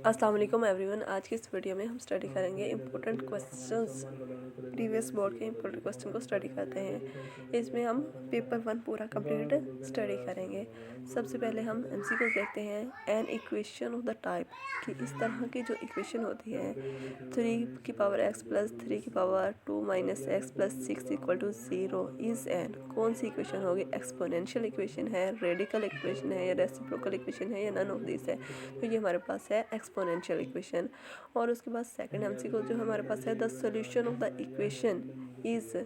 अस्सलाम वालेकुम एवरीवन। आज की इस वीडियो में हम स्टडी करेंगे इम्पोर्टेंट क्वेश्चंस। प्रीवियस बोर्ड के इम्पोर्टेंट क्वेश्चन को स्टडी करते हैं। इसमें हम पेपर 1 पूरा कंप्लीट स्टडी करेंगे। सबसे पहले हम एमसीक्यू देखते हैं। N equation of the type कि इस तरह की जो इक्वेशन होती है 3 की पावर x प्लस 3 की power 2 minus x plus 6 equal to 0 is n. कौन सी इक्वेशन होगी? एक्सपोनेंशियल इक्वेशन है, रेडिकल इक्वेशन है, या रेसिप्रोकल इक्वेशन है, या नन ऑफ दिस है। तो ये हमारे पास है एक्सपोनेंशियल इक्वेशन। और उसके बाद सेकंड एमसीक्यू जो हमारे पास है, the solution of the equation is,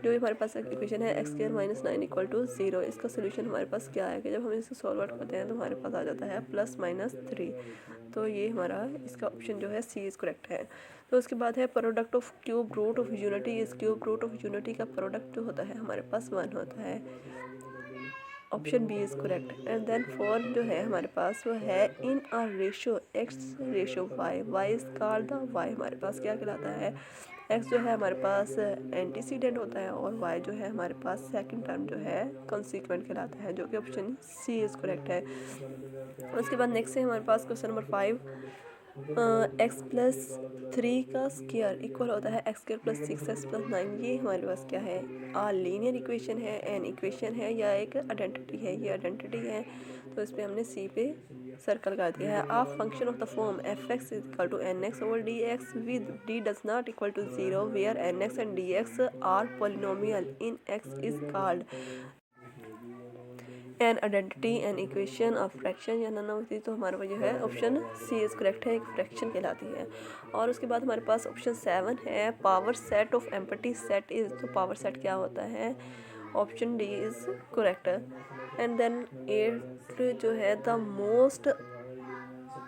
जो हमारे पास इक्वेशन है x square minus 9 equal to 0। इसका सोल्यूशन हमारे पास क्या है कि जब हम इसे सॉल्व आउट करते हैं तो हमारे पास आ जाता है +-3। तो ये हमारा इसका ऑप्शन जो है सी इज़ करेक्ट है। तो उसके बाद है product of cube root of unity is. Cube root of unity का प्रोडक्ट जो होता है हमारे पास 1 होता है। Option B is correct. And then 4 जो है हमारे पास वो है in a ratio X ratio Y, Y is called the, Y हमारे पास क्या कहलाता है? एक्स जो है हमारे पास एंटीसीडेंट होता है और वाई जो है हमारे पास सेकंड टर्म जो है कंसीक्वेंट कहलाता है, जो कि ऑप्शन सी इज़ करेक्ट है। उसके बाद नेक्स्ट है हमारे पास क्वेश्चन नंबर 5। एक्स प्लस 3 का स्क्वायर इक्वल होता है x square plus 6x plus 9। ये हमारे पास क्या है? लीनियर इक्वेशन है, एन इक्वेशन है, या एक आइडेंटिटी है? ये आइडेंटिटी है। तो इस पर हमने सी पे सर्कल कर दिया है। आप function of the form f x is equal to n x over d x with d does not equal to 0 where n x and d x are polynomial in x is called an identity, an equation of fraction, या none of this. तो हमारा जो है option C is correct है, एक fraction कहलाती है। और उसके बाद हमारे पास ऑप्शन 7 है power set of empty set is. तो पावर सेट क्या होता है? Option D is correct. And then 8 जो है the most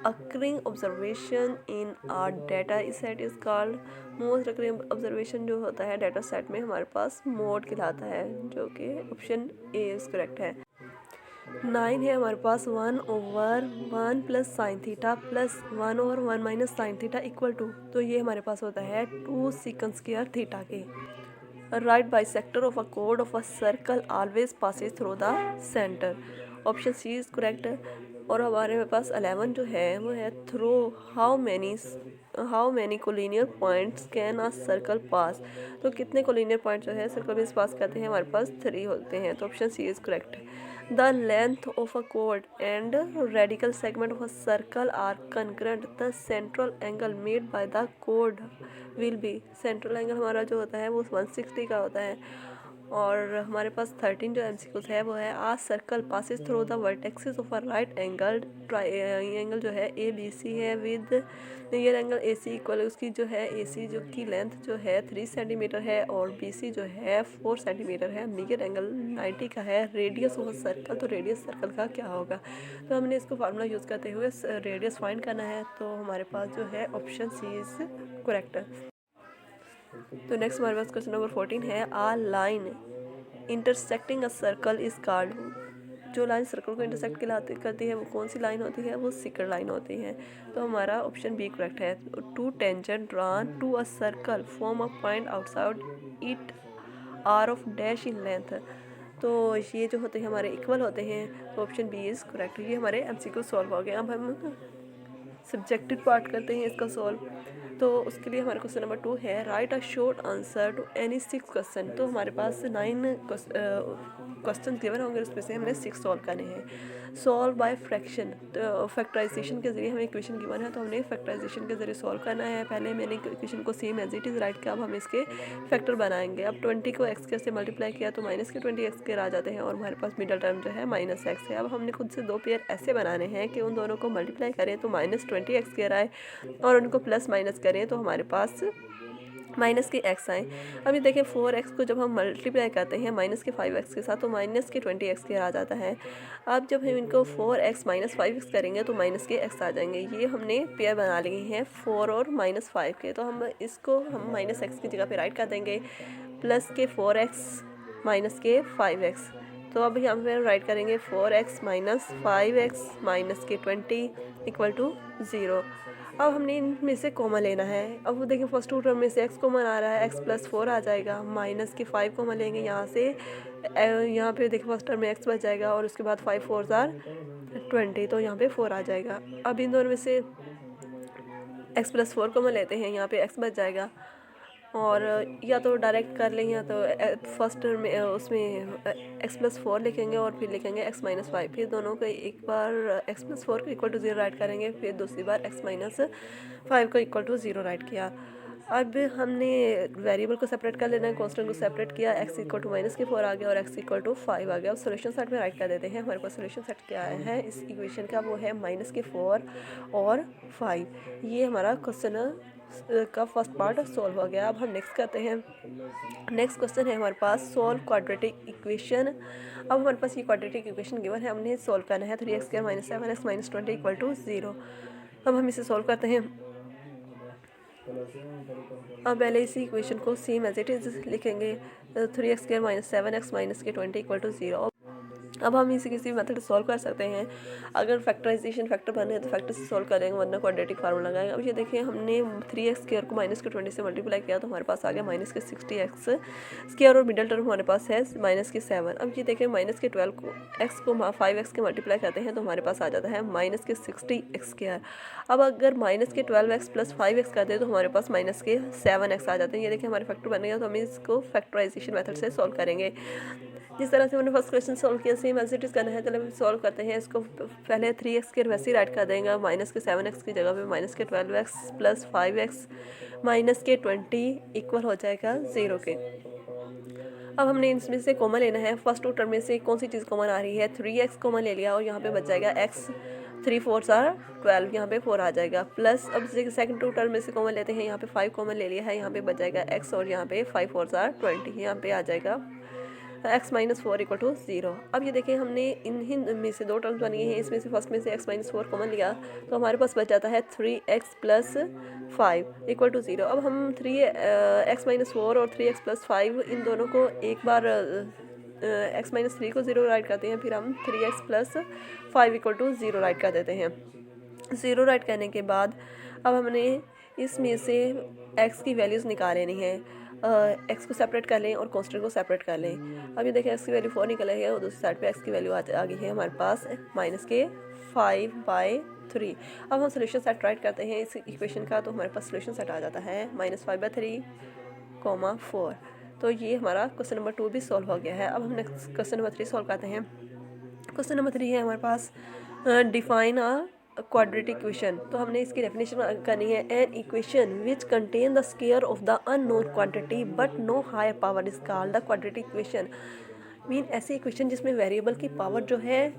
occurring observation in our data set is called. Most occurring observation जो होता है डाटा सेट में हमारे पास मोड कहलाता है, जो कि ऑप्शन ए इज़ करेक्ट है। 9 है हमारे पास 1/1 plus sine theta plus 1/1 minus sine theta equal to. तो ये हमारे पास होता है 2 सेकंड स्क्वायर थीटा के। राइट बाइसेक्टर ऑफ अ कोड of a circle always passes through the centre. Option C is correct. और हमारे पास 11 जो है वो है through how many collinear points can a circle pass. तो कितने कोलिनियर पॉइंट जो है सर्कल में पास करते हैं? हमारे पास 3 होते हैं। तो option C is correct. The length of a chord and radical segment of a circle are congruent. The central angle made by the chord will be, central angle हमारा जो होता है वो 160 का होता है। और हमारे पास 13 जो एमसीक्यूज है वो है a circle passes through the vertexes of a right angle triangle जो है ए बी सी है with near angle A C equal, उसकी जो है ए सी जो की लेंथ जो है 3 सेंटीमीटर है और बी सी जो है 4 सेंटीमीटर है। नियर एंगल 90 का है। रेडियस ऑफ सर्कल, तो रेडियस सर्कल का क्या होगा? तो हमने इसको फार्मूला यूज़ करते हुए रेडियस फाइंड करना है। तो हमारे पास जो है ऑप्शन सी इज़ करेक्ट। तो नेक्स्ट हमारे पास क्वेश्चन नंबर 14 है a line intersecting a circle is called. जो लाइन सर्कल को इंटरसेक्ट करती है वो कौन सी लाइन होती है? वो सिकर लाइन होती है। तो हमारा ऑप्शन बी करेक्ट है। Two tangents drawn to a circle from a point outside it are of dash in length. तो ये जो होते हैं हमारे इक्वल होते हैं। तो ऑप्शन बी इज़ करेक्ट। ये हमारे एमसीक्यू सॉल्व हो गए। अब हम सब्जेक्टिव पार्ट करते हैं इसका सॉल्व। तो उसके लिए हमारा क्वेश्चन नंबर 2 है write a short answer to any 6 question. तो हमारे पास 9 क्वेश्चन गिवन होंगे, उसमें से हमने 6 सॉल्व करने हैं। सॉल्व बाय फ्रैक्शन, तो फैक्टराइजेशन के जरिए हमें इक्वेशन गिवन है तो हमने फैक्टराइजेशन के जरिए सॉल्व करना है। पहले मैंने इक्वेशन को same as it is write किया, अब हम इसके फैक्टर बनाएंगे। अब 20 को एक्स के से मल्टीप्लाई किया तो माइनस के 20 एक्स के आ जाते हैं और हमारे पास मिडल टर्म जो है -x है। अब हमने खुद से 2 पेयर ऐसे बनाने हैं कि उन दोनों को मल्टीप्लाई करें तो -20 एक्स के आए और उनको प्लस माइनस करें तो हमारे पास माइनस के एक्स आए। अब ये देखें 4x को जब हम मल्टीप्लाई करते हैं माइनस के 5x के साथ तो माइनस के 20x के आ जाता है। अब जब हम इनको 4x माइनस 5x करेंगे तो माइनस के x आ जाएंगे। ये हमने पेयर बना लिए हैं 4 और -5 के। तो हम इसको हम -x की जगह पे राइट कर देंगे प्लस के 4x माइनस के 5x। तो अब यहाँ पे राइट करेंगे 4x माइनस 5x माइनस के 20 इक्वल टू 0। अब हमने इनमें से कॉमन लेना है। अब वो देखिए फर्स्ट टू टर्म में से x कॉमन आ रहा है, x प्लस 4 आ जाएगा, माइनस के 5 कॉमन लेंगे यहाँ से। यहाँ पे देखिए फर्स्ट टर्म में x बच जाएगा और उसके बाद 5 4 20, तो यहाँ पे 4 आ जाएगा। अब इन दोनों में से x+4 कॉमन लेते हैं, यहाँ पे x बच जाएगा। और या तो डायरेक्ट कर लें या तो फर्स्ट में उसमें x+4 लिखेंगे और फिर लिखेंगे x-5। फिर दोनों को एक बार x+4 को इक्वल टू 0 राइट करेंगे, फिर दूसरी बार x-5 को इक्वल टू 0 राइट किया। अब हमने वेरिएबल को सेपरेट कर लेना है, कांस्टेंट को सेपरेट किया, x इक्वल टू -4 आ गया और x इक्वल टू 5 आ गया। अब सोल्यूशन सेट में राइट कर देते हैं। हमारे पास सोल्यूशन सेट क्या है इस इक्वेशन का, वो है -4 और 5। ये हमारा क्वेश्चन का फर्स्ट पार्ट सॉल्व हो गया। अब हम नेक्स्ट करते हैं। नेक्स्ट क्वेश्चन है हमारे पास सॉल्व क्वाड्रेटिक इक्वेशन। अब हमारे पास ये क्वाड्रेटिक इक्वेशन गिवन है, हमने सॉल्व करना है 3x² - 7x - 20 इक्वल टू 0। अब हम इसे सॉल्व करते हैं। अब पहले इसी इक्वेशन को सेम एज इट इज़ लिखेंगे, 3x² - 7x - 20 इक्वल टू 0। अब हम इसे किसी मेथड से सॉल्व कर सकते हैं। अगर फैक्टराइजेशन फैक्टर बने हैं तो फैक्टर से सॉल्व करेंगे, वरना क्वाड्रेटिक फार्मूला लगाएंगे। अब ये देखिए हमने 3x² को -20 से मल्टीप्लाई किया तो हमारे पास आ गया -60x² और मिडल टर्म हमारे पास है -7। अब ये देखिए -12 को x को 5x के मल्टीप्लाई करते हैं तो हमारे पास आ जाता है -60x²। अब अगर -12x + 5x करते हैं तो हमारे पास -7x आ जाते हैं। ये देखिए हमारे फैक्टर बन गया, तो हम इसको फैक्टराइजेशन मेथड से सॉल्व करेंगे। जिस तरह से मैंने फर्स्ट क्वेश्चन सॉल्व किया सेम एज इट इज़ करना है। चलो हम सॉल्व करते हैं इसको। पहले 3x² वैसे ही राइट कर देंगे, -7x की जगह पे -12x + 5x - 20 इक्वल हो जाएगा 0 के। अब हमने इसमें से कॉमन लेना है। फर्स्ट टू टर्म में से कौन सी चीज़ कॉमन आ रही है, 3x कॉमन ले लिया और यहाँ पे बच जाएगा x, 3 4s are 12, यहाँ पे 4 आ जाएगा। प्लस अब सेकंड टू टर्म में से कॉमन लेते हैं, यहाँ पे 5 कॉमन ले लिया है, यहाँ पे बच जाएगा x और यहाँ पे 5 4s are 20, यहाँ पे आ जाएगा x - 4 इक्वल टू 0। अब ये देखिए हमने इन में से दो टर्म्स बनी हैं, इसमें से फर्स्ट में से x - 4 कॉमन लिया तो हमारे पास बच जाता है 3x + 5 इक्वल टू 0। अब हम x - 4 और 3x + 5 इन दोनों को एक बार x - 3 को 0 राइट करते हैं, फिर हम 3x + 5 इक्वल टू 0 राइट कर देते हैं। 0 राइट करने के बाद अब हमने इसमें से x की वैल्यूज़ निकाल लेनी है। x को सेपरेट कर लें और कांस्टेंट को सेपरेट कर लें। अब ये देखें x की वैल्यू 4 निकल है और दूसरी साइड पे x की वैल्यू आ गई है हमारे पास -5/3। अब हम सोल्यूशन सेट राइट करते हैं इस इक्वेशन का, तो हमारे पास सोल्यूशन सेट आ जाता है -5/3, 4। तो ये हमारा क्वेश्चन नंबर 2 भी सॉल्व हो गया है। अब हम नेक्स्ट क्वेश्चन नंबर 3 सॉल्व करते हैं। क्वेश्चन नंबर 3 है हमारे पास डिफाइन अ क्वाड्रेटिक इक्वेशन। तो हमने इसकी डेफिनेशन करनी है, an equation which contain the square of the unknown quantity but no higher power is called the quadratic equation. Mean ऐसी इक्वेशन जिसमें वेरिएबल की पावर जो है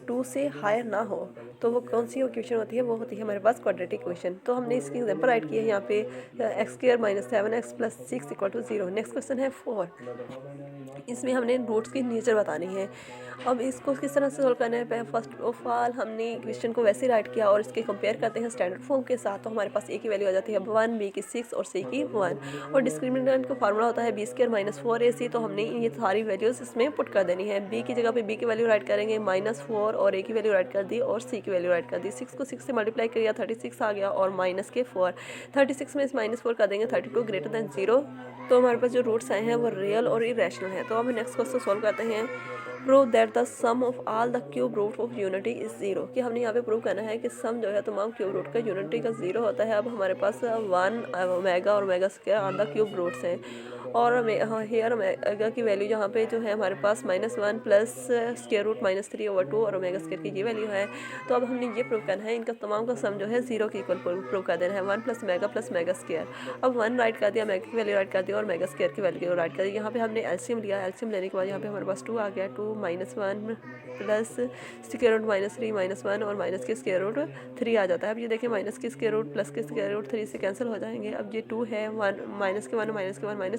2 से हायर ना हो, तो वो कौन सी इक्वेशन होती है, वो होती है हमारे पास क्वाड्रेटिक इक्वेशन। तो हमने इसकी एग्जांपल राइट की है यहाँ पे x² - 7x + 6 equal to 0। Next question है 4। इसमें हमने रूट्स की नेचर बतानी है। अब इसको किस तरह से सोल्व करना है, फर्स्ट ऑफ ऑल हमने इक्वेशन को वैसे राइट किया और इसके कंपेयर करते हैं स्टैंडर्ड फॉर्म के साथ, तो हमारे पास a की वैल्यू आ जाती है 1, b की 6 और c की 1। और डिस्क्रिमिनेंट का फार्मूला होता है b² - 4ac। तो हमने ये सारी वैल्यूज़ इसमें पुट कर देनी है। b की जगह पे b की वैल्यू राइट करेंगे -4 और a की वैल्यू राइट कर दी और c की वैल्यू राइट कर दी। 6 को 6 से मल्टीप्लाई किया 36 आ गया और -4। 36 में इस -4 कर देंगे 32 > 0। तो हमारे पास जो रूट्स आए हैं वो रियल और इरेशनल हैं। तो हम नेक्स्ट क्वेश्चन सॉल्व करते हैं। Prove that the sum of all the cube root of unity is 0। कि हमने यहाँ पे प्रूव करना है कि सम जो है तमाम क्यूब रूट का यूनिटी का 0 होता है। अब हमारे पास 1 ओमेगा और ओमेगा² ऑन द क्यूब रूट्स हैं और हेयर ओमेगा की वैल्यू यहाँ पे जो है हमारे पास -1 प्लस √-3/2 और ओमेगा² की ये वैल्यू है। तो अब हमने ये प्रूव करना है इनका तमाम का सम जो है 0 के इक्वल प्रूव कर देना है। 1 + ओमेगा + ओमेगा²। अब 1 राइट कर दिया, ओमेगा की वैल्यू राइट कर दी और ओमेगा² की वैल्यू राइट कर दी। यहाँ पे हमने एलसीएम लिया, एलसीएम लेने के बाद यहाँ पे हमारे पास 2 आ गया। 2 - 1 प्लस √-3 -1 और -√3 आ जाता है। अब ये देखिए -√+ प्लस √3 से कैंसिल हो जाएंगे। अब ये 2 है, 1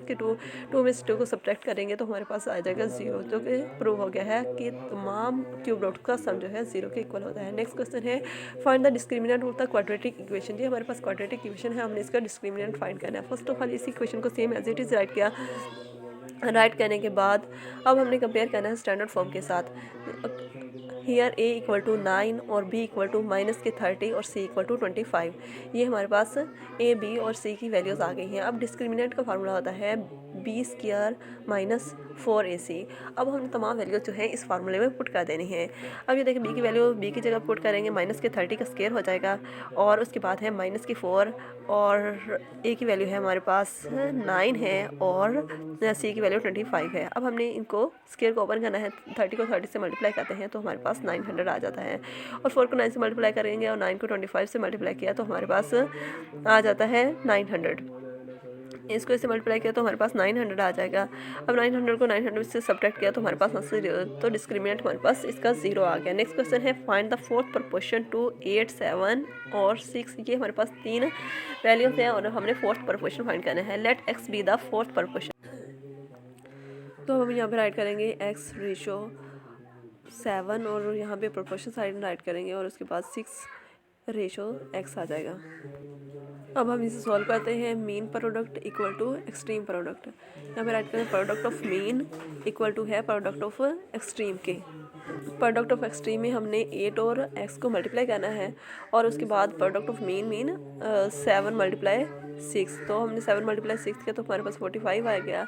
-के 2 में से 2 को सब्ट्रैक्ट करेंगे तो हमारे पास आ जाएगा 0। जो कि प्रूव हो गया है कि तमाम क्यूब रूट का सम जो है 0 के इक्वल होता है। नेक्स्ट क्वेश्चन है find the discriminant of the quadratic equation. जी हमारे पास क्वाड्रेटिक इक्वेशन है, हमने इसका डिस्क्रिमिनेंट फाइंड करना है। फर्स्ट ऑफ ऑल इस इक्वेशन को same as it is write किया। राइट करने के बाद अब हमने कंपेयर करना है स्टैंडर्ड फॉर्म के साथ। हियर a इक्वल टू 9 और b इक्वल टू -30 और c इक्वल टू 25। ये हमारे पास a b और c की वैल्यूज़ आ गई हैं। अब डिस्क्रिमिनेंट का फार्मूला होता है b² माइनस 4ac। अब हम तमाम वैल्यूज जो है इस फार्मूले में पुट कर देनी है। अब ये देखिए b की वैल्यू b की जगह पुट करेंगे, -30 का स्क्वायर हो जाएगा और उसके बाद है -4 और a की वैल्यू है हमारे पास 9 है और c की वैल्यू 25 है। अब हमने इनको स्क्वायर को ओपन करना है, 30 को 30 से मल्टीप्लाई करते हैं तो हमारे पास 900 आ जाता है और 4 को 9 से मल्टीप्लाई करेंगे और 9 को 25 से मल्टीप्लाई किया तो हमारे पास आ जाता है 900। इसको इससे मल्टीप्लाई किया तो हमारे पास 900 आ जाएगा। अब 900 को 900 से सब्ट्रैक्ट किया तो हमारे पास आंसर, तो डिस्क्रिमिनेंट हमारे पास इसका 0 आ गया। नेक्स्ट क्वेश्चन है find the fourth proportion to 8, 7 और 6। ये हमारे पास 3 वैल्यूज हैं और हमने फोर्थ प्रोपोर्शन फाइंड करना है। Let x be the fourth proportion. तो हम यहाँ पे राइट करेंगे x रेशो 7 और यहाँ पे प्रोपोर्शन साइड राइट करेंगे और उसके बाद 6 रेशो x आ जाएगा। अब हम इसे सॉल्व करते हैं। Mean product equal to extreme product. यहाँ पे राइट करें product of mean equal to है प्रोडक्ट ऑफ एक्सट्रीम के। प्रोडक्ट ऑफ एक्सट्रीम में हमने 8 और x को मल्टीप्लाई करना है और उसके बाद प्रोडक्ट ऑफ मीन 7 मल्टीप्लाई 6। तो हमने 7 मल्टीप्लाई 6 किया तो हमारे पास 45 आ गया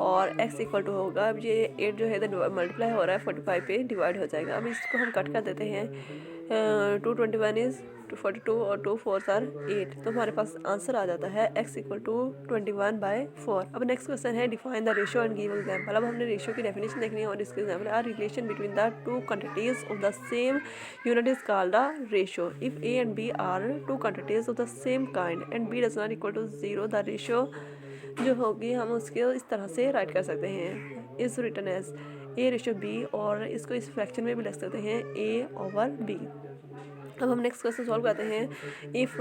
और x इक्वल टू होगा, अब ये 8 जो है इधर मल्टीप्लाई हो रहा है 45 पे डिवाइड हो जाएगा। अब इसको हम कट कर देते हैं। 221 इज़ 242 और 2 4 आर 8, तो हमारे पास आंसर आ जाता है x इक्वल टू 21/4। अब नेक्स्ट क्वेश्चन है define the ratio and give example. अब हमने रेशियो की डेफिनेशन देखनी है और इसके example are relation between the two quantities of the same unit is called the ratio. If a and b are two quantities of the same kind and b does not equal to 0, the ratio जो होगी हम उसके इस तरह से right कर सकते हैं, is written as a ratio b और इसको इस फ्रैक्शन में भी लिख सकते हैं a/b। अब हम नेक्स्ट क्वेश्चन सॉल्व करते हैं। If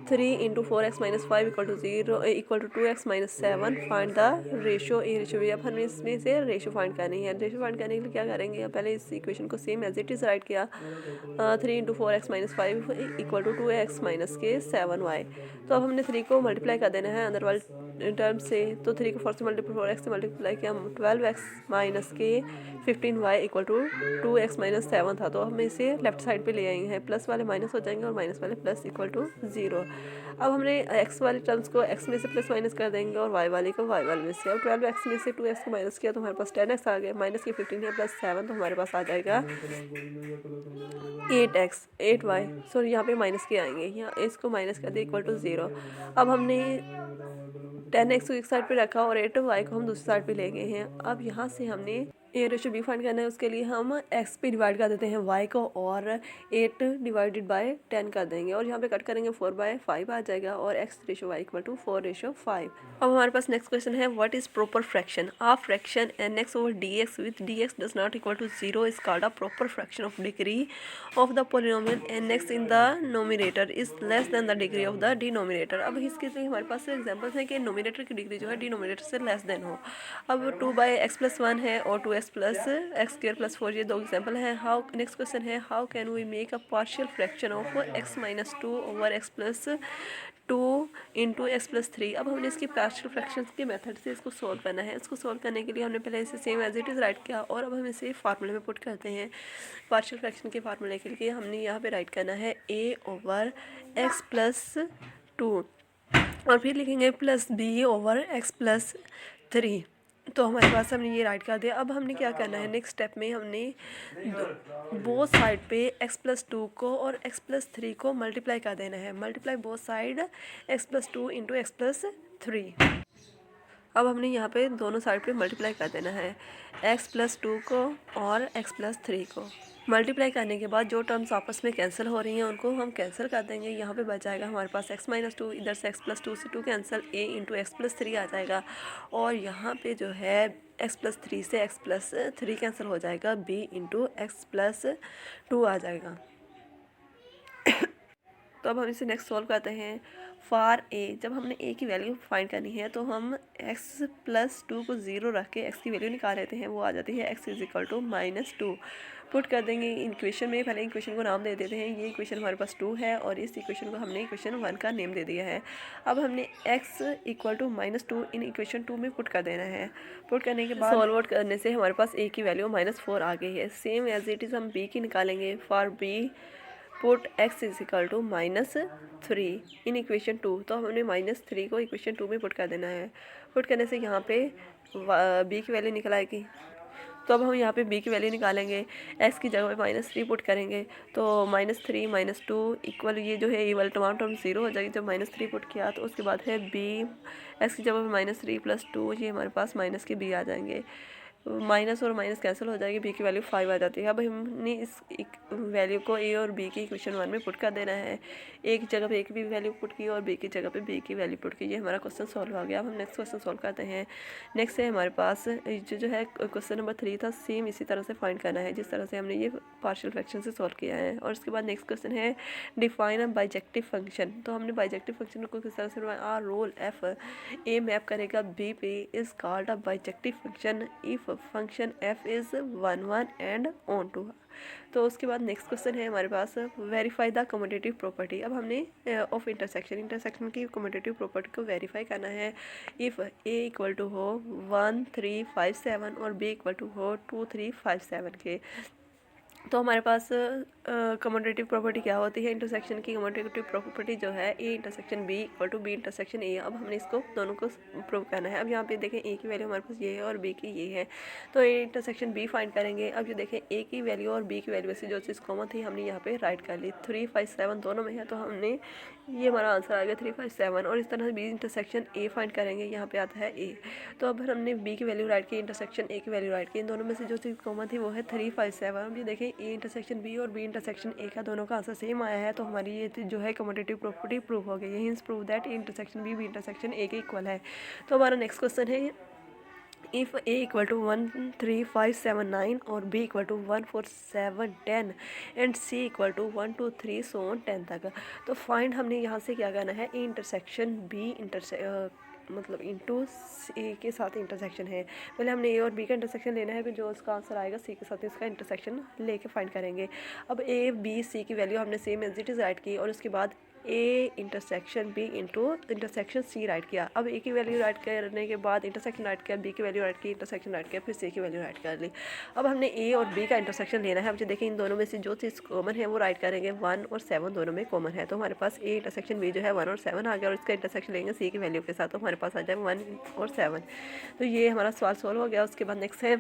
3 × 4x - 5 = 0 equal to 2x - 7 find the ratio a ratio b। अब हमें इसमें से रेशियो फाइंड करनी है। रेशियो फाइंड करने के लिए क्या करेंगे, पहले इस इक्वेशन को same as it is write किया। 3 × 4x - 5 इक्वल टू 2x - के 7y। तो अब हमने 3 को मल्टीप्लाई कर देना है अंदर वाले टर्म से, तो 3 को 4 से मल्टीप्लाई 4x से मल्टीप्लाई किया, 12x - के 15y इक्वल टू 2x - 7 था, तो हम इसे लेफ्ट साइड पे ले आए हैं। प्लस वाले माइनस हो जाएंगे और माइनस वाले प्लस इक्वल टू 0। अब हमने x वाले टर्म्स को x में से प्लस माइनस कर देंगे और y वाले को y वाले में से। अब 12x में से 2x को माइनस किया तो हमारे पास 10x आ गया, माइनस के 15 है प्लस 7 तो हमारे पास आ जाएगा 8x 8y। सॉरी यहाँ पे माइनस के आएंगे, यहाँ इसको माइनस कर दे इक्वल टू 0। अब हमने 10x को एक साइड पे रखा और 8y को हम दूसरी साइड पे ले गए हैं। अब यहाँ से हमने a रेशो b फाइंड करना है, उसके लिए हम x पे डिवाइड कर देते हैं y को और 8 डिवाइडेड बाय 10 कर देंगे और यहाँ पे कट करेंगे 4/5 आ जाएगा और x ratio y equal to 4/5। अब हमारे पास नेक्स्ट क्वेश्चन है what is proper fraction. A fraction nx over dx with dx does not equal to 0 is called a proper fraction of degree of the polynomial nx in the numerator is less than the degree of the denominator. अब इसके लिए हमारे पास examples हैं कि nominator की degree जो है denominator से लेस देन हो। अब 2/x + 1 है और 2x + x² + 4, ये दो एग्जांपल हैं। हाउ नेक्स्ट क्वेश्चन है how can we make a partial fraction of x - 2 over x + 2 into x + 3। अब हमने इसकी पार्शियल फ्रैक्शन के मेथड से इसको सॉल्व करना है। इसको सॉल्व करने के लिए हमने पहले इसे same as it is write किया और अब हम इसे फार्मूले में पुट करते हैं। पार्शियल फ्रैक्शन के फार्मूले के लिए हमने यहाँ पे राइट करना है a/x + 2 और फिर लिखेंगे +b/x + 3। तो हमारे पास हमने ये राइट कर दिया। अब हमने क्या करना है, नेक्स्ट स्टेप में हमने बोथ साइड पे x + 2 को और x + 3 को मल्टीप्लाई कर देना है। Multiply both side x + 2 into x + 3। अब हमने यहाँ पे दोनों साइड पे मल्टीप्लाई कर देना है x + 2 को और x + 3 को। मल्टीप्लाई करने के बाद जो टर्म्स आपस में कैंसिल हो रही हैं उनको हम कैंसिल कर देंगे। यहाँ पे बच जाएगा हमारे पास x - 2, इधर से x + 2 से 2 कैंसिल, a इंटू x + 3 आ जाएगा और यहाँ पे जो है x + 3 से x + 3 कैंसिल हो जाएगा, b इंटू x + 2 आ जाएगा। तो अब हम इसे नेक्स्ट सॉल्व करते हैं। फॉर a, जब हमने a की वैल्यू फाइंड करनी है तो हम x + 2 को 0 रख के x की वैल्यू निकाल लेते हैं, वो आ जाती है x = -2 पुट कर देंगे इक्वेशन में। पहले इक्वेशन को नाम दे देते हैं, ये इक्वेशन हमारे पास 2 है और इस इक्वेशन को हमने इक्वेशन 1 का नेम दे दिया है। अब हमने x equal to -2 in equation 2 में पुट कर देना है। पुट करने के बाद सॉल्व आउट करने से हमारे पास a की वैल्यू -4 आ गई है। सेम एज इट इज़ हम b की निकालेंगे। For b put x is equal to -3 in equation 2। तो हमने -3 को इक्वेशन 2 में पुट कर देना है। पुट करने से यहाँ पे b की वैल्यू निकल आएगी। तो अब हम यहाँ पे b की वैल्यू निकालेंगे। x की जगह पे -3 पुट करेंगे तो -3 -2 इक्वल, ये जो है ये वाला तमाम टर्म 0 हो जाएगी जब -3 पुट किया। तो उसके बाद है b, x की जगह पे -3 + 2, ये हमारे पास माइनस के b आ जाएंगे। माइनस और माइनस कैंसिल हो जाएगी, b की वैल्यू 5 आ जाती है। अब हमने इस वैल्यू को a और b की इक्वेशन 1 में पुट कर देना है। a की जगह पे a की भी वैल्यू पुट की और b की जगह पे b की वैल्यू पुट की। ये हमारा क्वेश्चन सॉल्व हो गया। अब हम नेक्स्ट क्वेश्चन सॉल्व करते हैं। नेक्स्ट है हमारे पास जो है क्वेश्चन नंबर 3 था, सेम इसी तरह से फाइंड करना है जिस तरह से हमने ये पार्शियल फ्रैक्शन से सॉल्व किया है। और उसके बाद नेक्स्ट क्वेश्चन है डिफाइन अ बाइजेक्टिव फंक्शन। तो हमने बाइजेक्टिव फंक्शन को किस तरह से a rule f A map करेगा b पे is called a bijective function if function f is 1 1 and onto. तो उसके बाद नेक्स्ट क्वेश्चन है हमारे पास वेरीफाई द कम्यूटेटिव प्रॉपर्टी। अब हमने ऑफ इंटरसेक्शन की कम्यूटेटिव प्रॉपर्टी को वेरीफाई करना है। इफ़ a इक्वल टू हो 1 3 5 7 और b इक्वल टू हो 2 3 5 7 के। तो हमारे पास कम्यूटेटिव प्रॉपर्टी क्या होती है? इंटरसेक्शन की कम्यूटेटिव प्रॉपर्टी जो है a intersection b equal to b intersection a। अब हमने इसको दोनों को प्रूव करना है। अब यहाँ पे देखें a की वैल्यू हमारे पास ये है और b की ये है, तो a इंटरसेक्शन b फाइंड करेंगे। अब ये देखें a की वैल्यू और b की वैल्यू से जो चीज़ कॉमन थी हमने यहाँ पे राइट कर ली। 3 5 7 दोनों में है तो हमने ये हमारा आंसर आ गया 3 5 7। और इस तरह से b इंटरसेक्शन a फाइंड करेंगे, यहाँ पे आता है a। तो अब हमने b की वैल्यू राइट की, इंटरसेक्शन a की वैल्यू राइट की, इन दोनों में से जो चीज़ कॉमन थी वो है 3 5 7। अब ये देखें a इंटरसेक्शन b और b इंटरसेक्शन a का दोनों का आंसर सेम आया है, तो हमारी ये जो है कम्यूटेटिव प्रॉपर्टी प्रूव हो गई है। Hence prove that a intersection b intersection a के इक्वल है। तो हमारा नेक्स्ट क्वेश्चन है इफ़ a इक्वल टू 1 3 5 7 9 और b equal to 1 4 7 10 and c equal to 1 2 3 so on 10 तक। तो फाइंड हमने यहाँ से क्या करना है, a इंटरसेक्शन b मतलब इंटू ए के साथ इंटरसेक्शन है। पहले हमने ए और बी का इंटरसेक्शन लेना है, फिर जो उसका आंसर आएगा सी के साथ इसका इंटरसेक्शन लेके फाइंड करेंगे। अब ए बी सी की वैल्यू हमने same as it is write की और उसके बाद A intersection B into intersection C write किया। अब ए की वैल्यू राइट करने के बाद इंटरसेक्शन राइट किया, बी की वैल्यू राइट की, इंटरसेक्शन राइट किया, फिर सी की वैल्यू राइट कर ली। अब हमने ए और बी का इंटरसेक्शन लेना है। अब जो देखें इन दोनों में से जो चीज़ कॉमन है वो राइट करेंगे। 1 और 7 दोनों में कॉमन है, तो हमारे पास ए इंटरसेक्शन बी जो है 1 और 7 आ गया और इसका इंटरसेक्शन लेंगे सी की वैल्यू के साथ, तो हमारे पास आ जाए 1 और 7। तो ये हमारा सवाल सॉल्व हो गया। उसके बाद नेक्स्ट है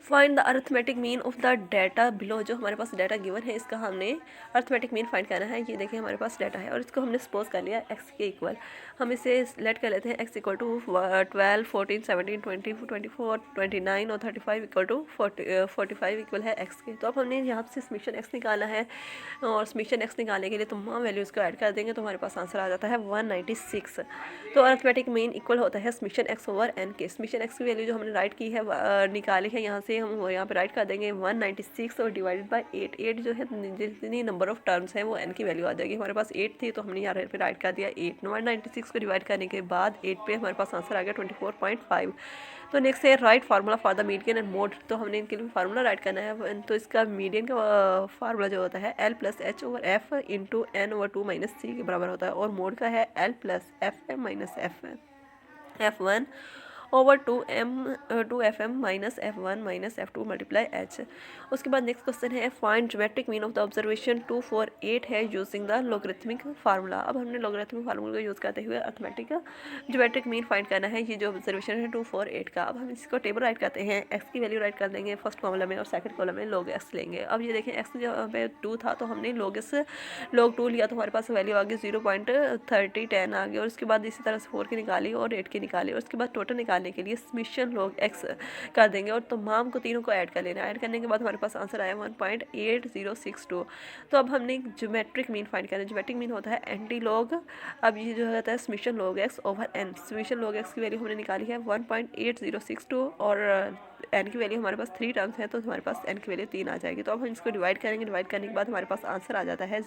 find the arithmetic mean of the data below. जो हमारे पास डाटा गिवन है इसका हमने अर्थमेटिक मीन फाइंड करना है। ये देखिए हमारे पास डाटा है और इसको हमने सपोज कर लिया x के इक्वल। हम इसे लेट कर लेते हैं x इक्वल टू 12 14 17 20 24 29 और 35 इक्वल टू 45 इक्वल है x के। तो अब हमने यहाँ से समीशन x निकाला है और समीशन x निकालने के लिए तमाम वैल्यूज़ को ऐड कर देंगे तो हमारे पास आंसर आ जाता है 196। तो अर्थमेटिक मीन इक्वल होता है समीशन x ओवर n के। समीशन x की वैल्यू जो हमने राइट की है निकाली है यहाँ से हम यहाँ पे राइट कर देंगे 196 और डिवाइडेड बाय 8। 8 जो है जितनी नंबर ऑफ टर्म्स हैं वो n की वैल्यू आ जाएगी। हमारे पास 8 थी तो हमने यहाँ पे राइट कर दिया 8। 196 को डिवाइड करने के बाद 8 पे हमारे पास आंसर आ गया 24.5। तो नेक्स्ट है right formula for the median and mode. तो हमने इनके लिए फार्मूला राइट करना है। तो इसका मीडियन का फार्मूला जो होता है L plus H over F into N over 2 minus C के बराबर होता है और मोड का है L plus F M minus F1 over 2fm minus F1 minus F2 multiply H। उसके बाद नेक्स्ट क्वेश्चन है find geometric mean of the observation 248 है यूजिंग द लॉगरिथमिक फार्मूला। अब हमने लॉगरिथमिक फार्मूला को यूज़ करते हुए अर्थमेटिक ज्योमेट्रिक मीन फाइंड करना है। ये जो ऑब्जर्वेशन है 248 का। अब हम इसको टेबल राइट करते हैं। x की वैल्यू राइट कर देंगे फर्स्ट कॉलम में और सेकंड कॉलम में log x लेंगे। अब ये देखें x जहाँ पे 2 था तो हमने log 2 लिया तो हमारे पास वैल्यू आ गई 0.3010 आ गई और उसके बाद इसी तरह से 4 की निकाली और 8 की निकाली और उसके बाद टोटल निकालने के लिए समीशन log x कर देंगे और तमाम को तीनों को ऐड कर लेना। ऐड करने के बाद हमारे पास आंसर आया 1.8062। तो अब हमने ज्योमेट्रिक मीन फाइंड करना है। ज्योमेट्रिक मीन होता है एंटी लॉग। अब ये जो होता है summation log x over n। Summation log x की वैल्यू हमने निकाली है 1.8062 और n की वैल्यू हमारे पास 3 टर्म्स है तो हमारे पास n की वैल्यू 3 आ जाएगी। तो अब हम इसको डिवाइड करेंगे। डिवाइड करने के बाद हमारे पास आंसर आ जाता है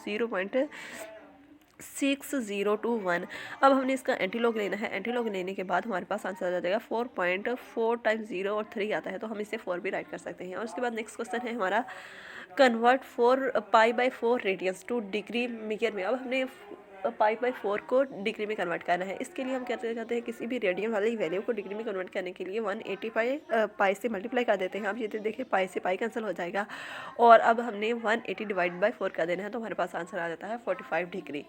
6021। अब हमने इसका एंटीलॉग लेना है। एंटीलॉग लेने के बाद हमारे पास आंसर आ जाएगा 4.4 टाइम्स 0 और 3 आता है, तो हम इसे 4 भी राइट कर सकते हैं। और उसके बाद नेक्स्ट क्वेश्चन है हमारा convert 4π/4 radians to degree metre में। अब हमने π/4 को डिग्री में कन्वर्ट करना है। इसके लिए हम क्या करते हैं, किसी भी रेडियन वाली वैल्यू को डिग्री में कन्वर्ट करने के लिए 180 पाई से मल्टीप्लाई कर देते हैं। अब ये देखिए पाई से पाई कैंसिल हो जाएगा और अब हमने 180 डिवाइड बाई 4 कर देना है, तो हमारे पास आंसर आ जाता है 45 डिग्री।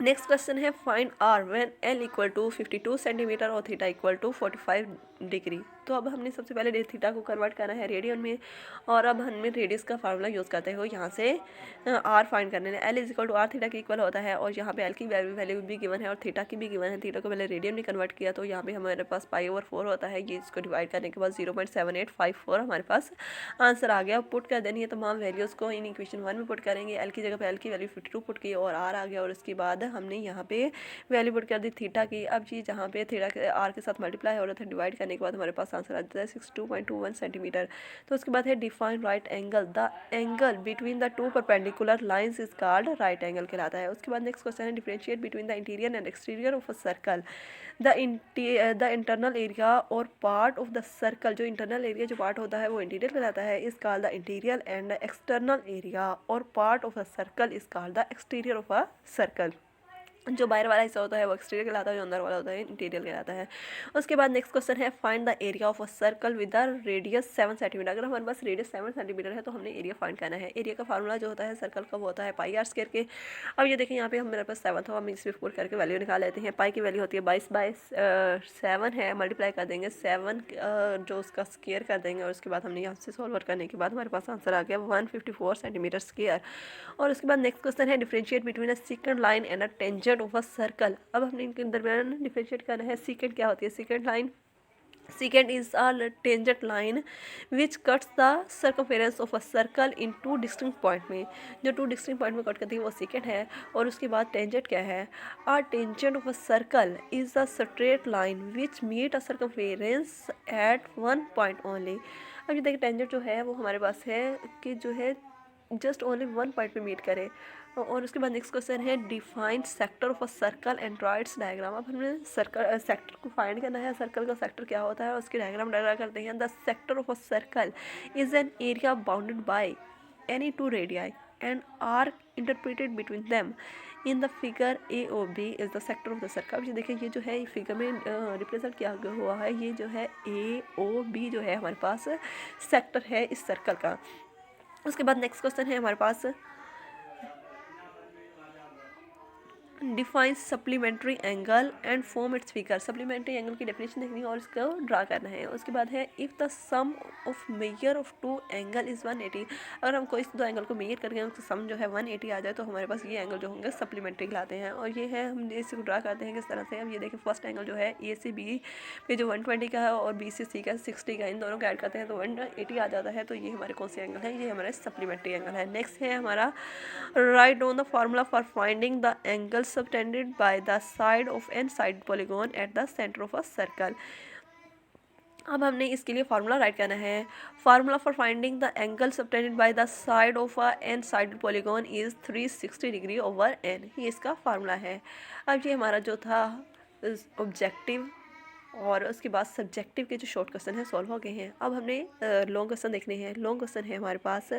नेक्स्ट क्वेश्चन है find r when l equal to 52 centimetre और थीटा इक्वल टू 45 डिग्री। तो अब हमने सबसे पहले थीटा को कन्वर्ट करना है रेडियन में, और अब हमें रेडियस का फार्मूला यूज़ करते हुए यहाँ से आर फाइंड करने हैं। L is equal to r theta के इक्वल होता है, और यहाँ पे एल की वैल्यू भी गिवन है और थीटा की भी गिवन है। थीटा को पहले रेडियन में कन्वर्ट किया तो यहाँ पे हमारे पास π/4 होता है। ये इसको डिवाइड करने के बाद 0.7854 हमारे पास आंसर आ गया। पुट कर देनी है तमाम वैल्यूज़ को इन इक्वेशन 1 में पुट करेंगे। एल की जगह पे एल की वैल्यू 52 पुट की और आर आ गया, और उसके बाद हमने यहाँ पे वैल्यू पुट कर दी थीटा की। अब ये जहाँ पे थीटा के आर के साथ मल्टीप्लाई हो रहा था, डिवाइड करने के बाद हमारे पास आंसर आ जाता है 62.21 सेंटीमीटर। तो उसके बाद है define right angle. The angle between the two perpendicular lines is called right angle कहलाता है। उसके बाद नेक्स्ट क्वेश्चन है differentiate between the interior and exterior of a circle. The internal area और पार्ट ऑफ द सर्कल, जो internal area जो part होता है वो इंटीरियर कहलाता है, is called the interior, and external area और part of a circle is called the exterior of a circle. जो बाहर वाला हिस्सा होता है वो एक्सटीरियर कहलाता है, जो अंदर वाला होता है इंटीरियर कहलाता है। उसके बाद नेक्स्ट क्वेश्चन है find the area of a circle with the radius 7 centimetre. अगर हमारे पास रेडियस 7 सेंटीमीटर है तो हमने एरिया फाइंड करना है। एरिया का फार्मूला जो होता है सर्कल का वो होता है पाई आर स्क्वायर के। अब ये देखें यहाँ पे हम मेरे पास 7 था, हम इसमें पुट करके वैल्यू निकाल लेते हैं। पाई की वैल्यू होती है 22/7 है, मल्टीप्लाई कर देंगे 7 जो उसका स्क्वायर कर देंगे, और उसके बाद हमने यहाँ से सॉल्व करने के बाद हमारे पास आंसर आ गया 154 सेंटीमीटर स्क्वायर। और उसके बाद नेक्स्ट क्वेश्चन है differentiate between a second line and a tangent of a circle. अब हमने इनके दरमियान डिफरेंशिएट करना है। सेकंड क्या होती है, second line, secant is a tangent line which cuts the circumference of a circle in two distinct point में, जो टू डिस्टिंक्ट पॉइंट में कट करती है वो सेकंड है। और उसके बाद टेंजेंट क्या है, a tangent of a circle is a straight line which meet a circumference at one point only। अब ये देखिए टेंजेंट जो है वो हमारे पास है कि जो है जस्ट ओनली वन पॉइंट पे मीट करे। और उसके बाद नेक्स्ट क्वेश्चन है define sector of a circle and draw it's diagram. अब हमने सर्कल सेक्टर को फाइंड करना है, सर्कल का सेक्टर क्या होता है, उसकी डायग्राम ड्रा करते हैं। The sector of a circle is an area bounded by any two radii and are interpreted between them in the figure A O B is the sector of the circle. ये देखिए ये जो है figure में represent किया हुआ है, ये जो है ए ओ बी जो है हमारे पास सेक्टर है इस सर्कल का। उसके बाद नेक्स्ट क्वेश्चन है हमारे पास define supplementary angle and form its figure. Supplementary angle की डेफिनेशन देखनी है और इसको ड्रा करना है। उसके बाद है if the sum of measure of two angle is 180। अगर हम कोई दो एंगल को मेजर करके उसका सम जो है 180 आ जाए तो हमारे पास ये एंगल जो होंगे सप्लीमेंट्री कहलाते हैं। और ये है हम इसको ड्रा करते हैं किस तरह से। अब ये देखिए फर्स्ट एंगल जो है ए से बी पे जो 120 का है और बी से सी का 60 का, इन दोनों को ऐड करते हैं तो 180 आ जाता है। तो ये हमारे कौन से एंगल है, ये हमारे सप्लीमेंट्री एंगल है। नेक्स्ट है हमारा write down the formula for finding the angle subtended by the side of n side polygon at the center of a circle। अब हमने इसके लिए फार्मूला राइट करना है। Formula for finding the angle subtended by the side of a n side polygon is 360 degree over n, ये इसका formula है। अब ये हमारा जो था ऑब्जेक्टिव और उसके बाद सब्जेक्टिव के जो शॉर्ट क्वेश्चन है सॉल्व हो गए हैं। अब हमने लॉन्ग क्वेश्चन देखने हैं। लॉन्ग क्वेश्चन है हमारे पास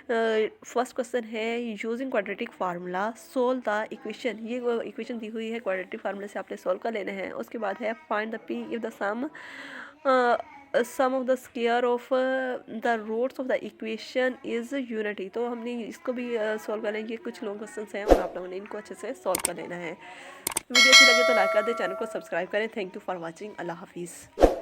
फर्स्ट क्वेश्चन है using quadratic formula solve the equation. ये इक्वेशन दी हुई है, क्वाड्रेटिक फार्मूले से आपने सॉल्व कर लेना है। उसके बाद है find the p if the sum of the square of the roots of the equation is unity. तो हमने इसको भी सॉल्व कर लेंगे। कुछ लॉन्ग क्वेश्चन हैं और आप लोगों ने इनको अच्छे से सॉल्व कर लेना है। वीडियो अच्छी लगे तो लाइक कर दें, चैनल को सब्सक्राइब करें। Thank you for watching. अल्लाह हाफिज़।